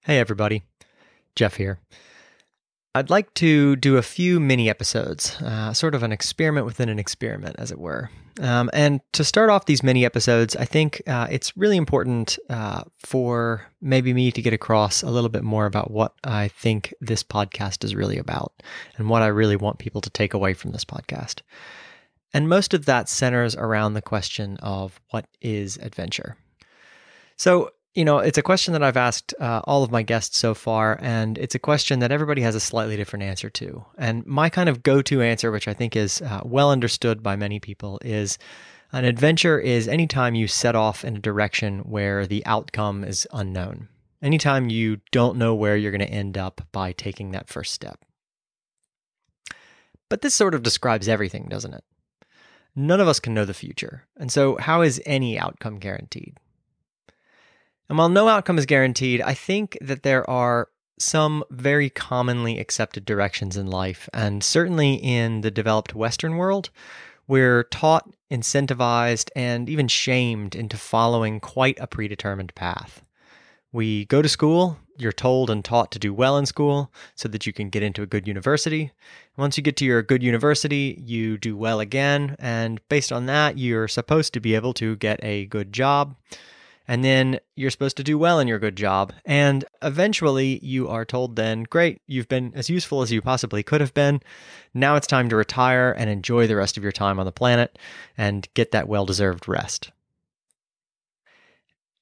Hey everybody, Jeff here. I'd like to do a few mini episodes, sort of an experiment within an experiment, as it were. And to start off these mini episodes, I think it's really important for maybe me to get across a little bit more about what I think this podcast is really about and what I really want people to take away from this podcast. And most of that centers around the question of what is adventure? So, it's a question that I've asked all of my guests so far, and it's a question that everybody has a slightly different answer to. And my kind of go-to answer, which I think is well understood by many people, is an adventure is anytime you set off in a direction where the outcome is unknown. Anytime you don't know where you're going to end up by taking that first step. But this sort of describes everything, doesn't it? None of us can know the future. And so how is any outcome guaranteed? And while no outcome is guaranteed, I think that there are some very commonly accepted directions in life, and certainly in the developed Western world, we're taught, incentivized, and even shamed into following quite a predetermined path. We go to school, you're told and taught to do well in school so that you can get into a good university. Once you get to your good university, you do well again, and based on that, you're supposed to be able to get a good job. And then you're supposed to do well in your good job. And eventually you are told then, great, you've been as useful as you possibly could have been. Now it's time to retire and enjoy the rest of your time on the planet and get that well-deserved rest.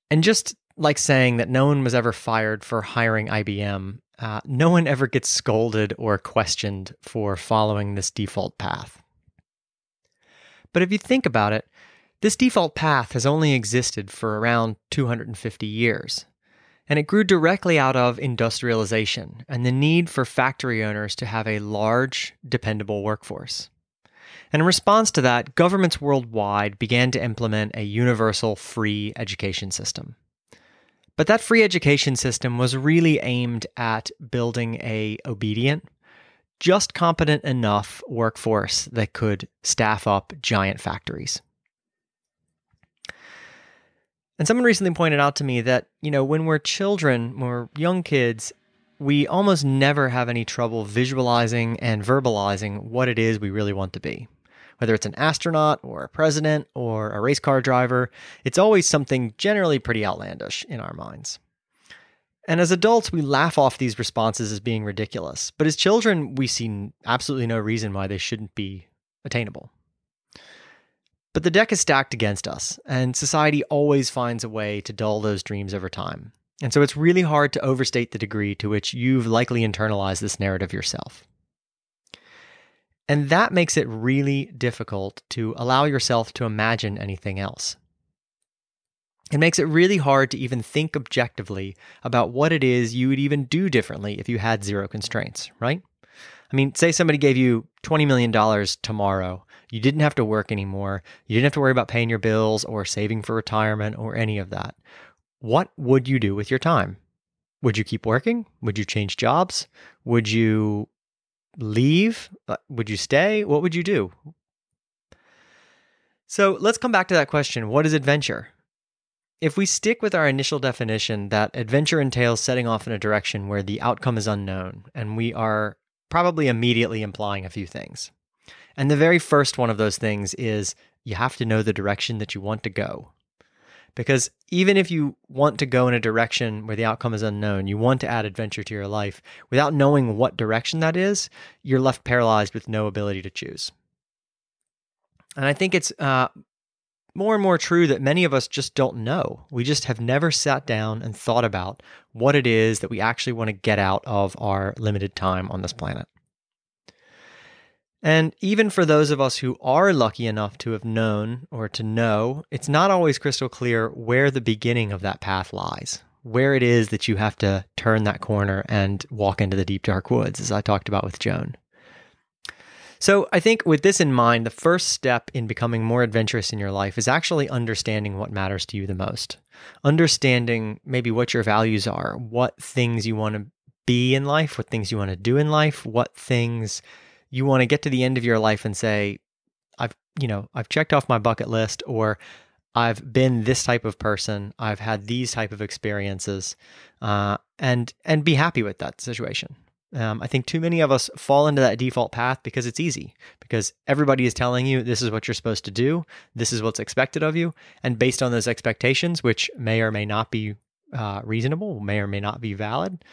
And just like saying that no one was ever fired for hiring IBM, no one ever gets scolded or questioned for following this default path. But if you think about it, this default path has only existed for around 250 years, and it grew directly out of industrialization and the need for factory owners to have a large, dependable workforce. And in response to that, governments worldwide began to implement a universal free education system. But that free education system was really aimed at building an obedient, just competent enough workforce that could staff up giant factories. And someone recently pointed out to me that, when we're children, when we're young kids, we almost never have any trouble visualizing and verbalizing what it is we really want to be. Whether it's an astronaut or a president or a race car driver, it's always something generally pretty outlandish in our minds. And as adults, we laugh off these responses as being ridiculous. But as children, we see absolutely no reason why they shouldn't be attainable. But the deck is stacked against us, and society always finds a way to dull those dreams over time. And so it's really hard to overstate the degree to which you've likely internalized this narrative yourself. And that makes it really difficult to allow yourself to imagine anything else. It makes it really hard to even think objectively about what it is you would even do differently if you had zero constraints, right? I mean, say somebody gave you $20 million tomorrow. You didn't have to work anymore. You didn't have to worry about paying your bills or saving for retirement or any of that. What would you do with your time? Would you keep working? Would you change jobs? Would you leave? Would you stay? What would you do? So let's come back to that question. What is adventure? If we stick with our initial definition that adventure entails setting off in a direction where the outcome is unknown, and we are probably immediately implying a few things. And the very first one of those things is you have to know the direction that you want to go. Because even if you want to go in a direction where the outcome is unknown, you want to add adventure to your life, without knowing what direction that is, you're left paralyzed with no ability to choose. And I think it's more and more true that many of us just don't know. We just have never sat down and thought about what it is that we actually want to get out of our limited time on this planet. And even for those of us who are lucky enough to have known or to know, it's not always crystal clear where the beginning of that path lies, where it is that you have to turn that corner and walk into the deep, dark woods, as I talked about with Joan. So I think with this in mind, the first step in becoming more adventurous in your life is actually understanding what matters to you the most. Understanding maybe what your values are, what things you want to be in life, what things you want to do in life, what things you want to get to the end of your life and say, I've checked off my bucket list, or I've been this type of person. I've had these type of experiences, and be happy with that situation. I think too many of us fall into that default path because it's easy, because everybody is telling you this is what you're supposed to do, this is what's expected of you, and based on those expectations, which may or may not be reasonable, may or may not be valid,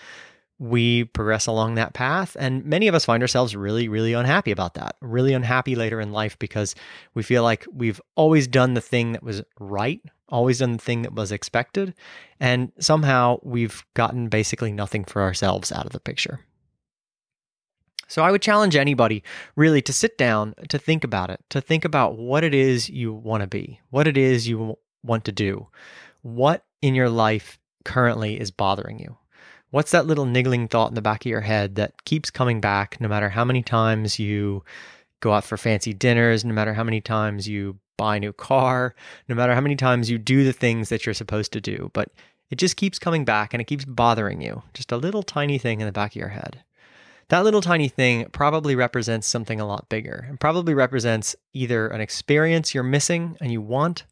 we progress along that path. And many of us find ourselves really, really unhappy about that, really unhappy later in life because we feel like we've always done the thing that was right, always done the thing that was expected, and somehow we've gotten basically nothing for ourselves out of the picture. So I would challenge anybody really to sit down, to think about it, to think about what it is you want to be, what it is you want to do, what in your life currently is bothering you. What's that little niggling thought in the back of your head that keeps coming back no matter how many times you go out for fancy dinners, no matter how many times you buy a new car, no matter how many times you do the things that you're supposed to do, but it just keeps coming back and it keeps bothering you. Just a little tiny thing in the back of your head. That little tiny thing probably represents something a lot bigger, and probably represents either an experience you're missing and you want,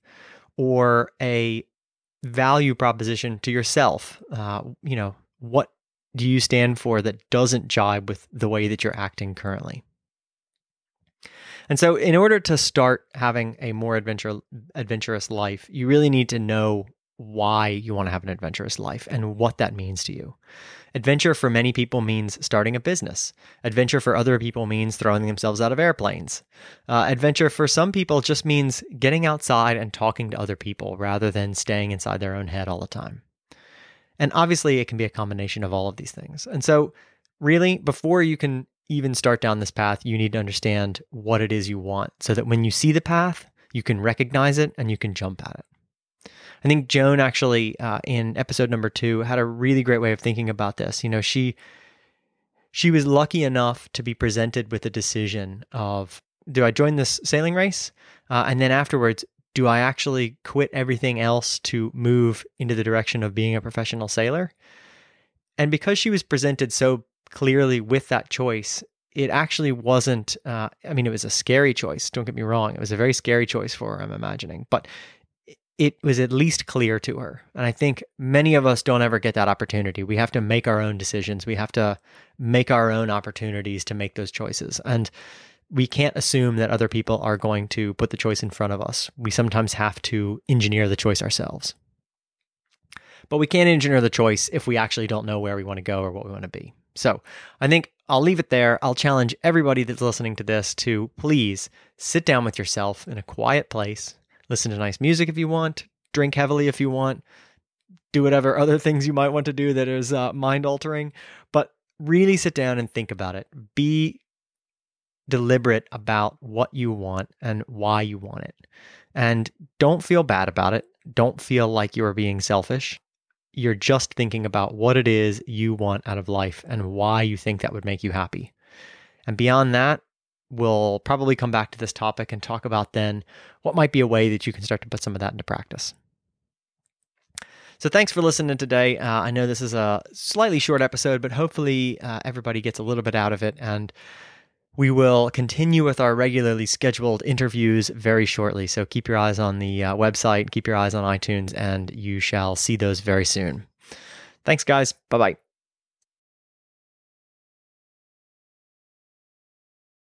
or a value proposition to yourself. What do you stand for that doesn't jibe with the way that you're acting currently? And so in order to start having a more adventurous life, you really need to know why you want to have an adventurous life and what that means to you. Adventure for many people means starting a business. Adventure for other people means throwing themselves out of airplanes. Adventure for some people just means getting outside and talking to other people rather than staying inside their own head all the time. And obviously, it can be a combination of all of these things. And so really, before you can even start down this path, you need to understand what it is you want so that when you see the path, you can recognize it and you can jump at it. I think Joan actually, in episode number 2, had a really great way of thinking about this. She was lucky enough to be presented with a decision of, do I join this sailing race? And then afterwards, do I actually quit everything else to move into the direction of being a professional sailor? And because she was presented so clearly with that choice, it actually wasn't, it was a scary choice. Don't get me wrong. It was a very scary choice for her, I'm imagining. But it was at least clear to her. And I think many of us don't ever get that opportunity. We have to make our own decisions. We have to make our own opportunities to make those choices. And we can't assume that other people are going to put the choice in front of us. We sometimes have to engineer the choice ourselves. But we can't engineer the choice if we actually don't know where we want to go or what we want to be. So I think I'll leave it there. I'll challenge everybody that's listening to this to please sit down with yourself in a quiet place, listen to nice music if you want, drink heavily if you want, do whatever other things you might want to do that is mind-altering, but really sit down and think about it. Be deliberate about what you want and why you want it. And don't feel bad about it. Don't feel like you're being selfish. You're just thinking about what it is you want out of life and why you think that would make you happy. And beyond that, we'll probably come back to this topic and talk about then what might be a way that you can start to put some of that into practice. So thanks for listening today. I know this is a slightly short episode, but hopefully everybody gets a little bit out of it. And we will continue with our regularly scheduled interviews very shortly. So keep your eyes on the website, keep your eyes on iTunes, and you shall see those very soon. Thanks, guys. Bye-bye.